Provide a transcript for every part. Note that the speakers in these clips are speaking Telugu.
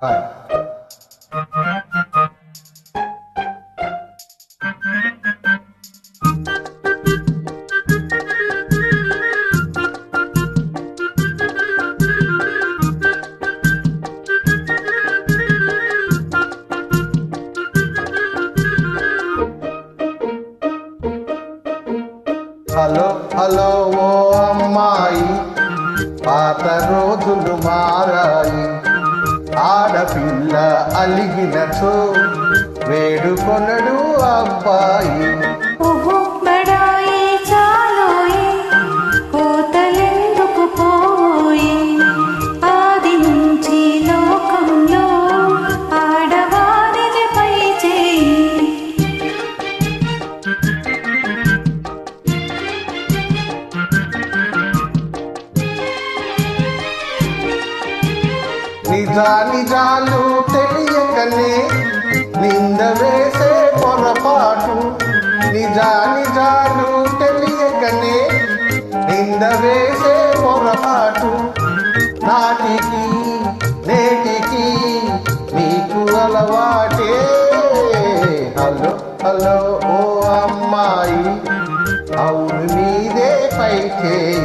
హాయ్. హలో హలో ఓ అమ్మాయి, పాత రోజులు మారాయి. ఆడపిల్ల అలిగినచో వేడుకొనడు అబ్బాయి. ఓహో బడాయి చాలోయి, కోతలెందుకు పోయి. ఆది నుంచి లోకంలో ఆడవారిది పై చేయి. నిజాలు తెలియకనే నింద వేసే పొరపాటు. నిజాలు తెలియకనే నింద వేసే పొరపాటు. నాటికి నేటికి నీకు అలవాటే. హలో హలో ఓ అమ్మాయి, అవును మీదే పై చేయి.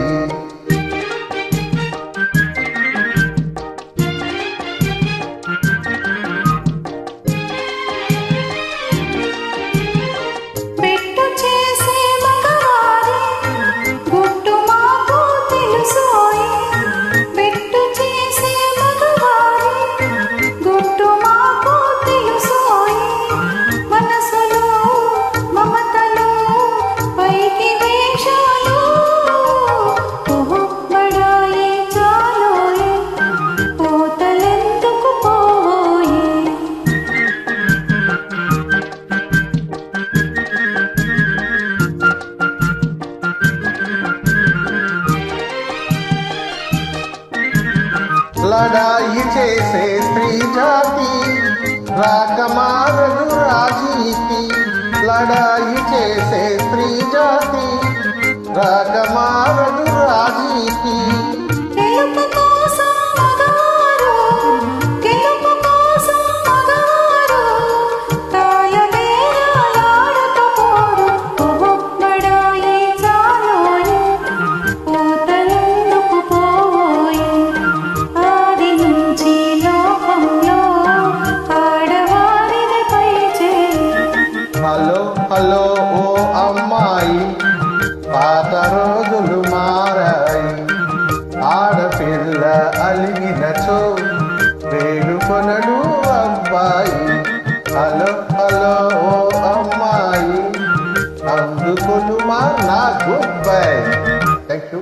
లడాయి చేసే స్త్రీ జాతి రాకమారదు రాజీకి. లడాయి చేసే స్త్రీ జాతి రాకమారదు రాజీకి. హలో హలో ఓ అమ్మాయి, పాత రోజులు మారాయి. ఆడపిల్ల అలిగినచో వేడుకొనడు అబ్బాయి. హలో హలో ఓ అమ్మాయి, అందుకొనుమా నా గుడ్ బై. Thank you.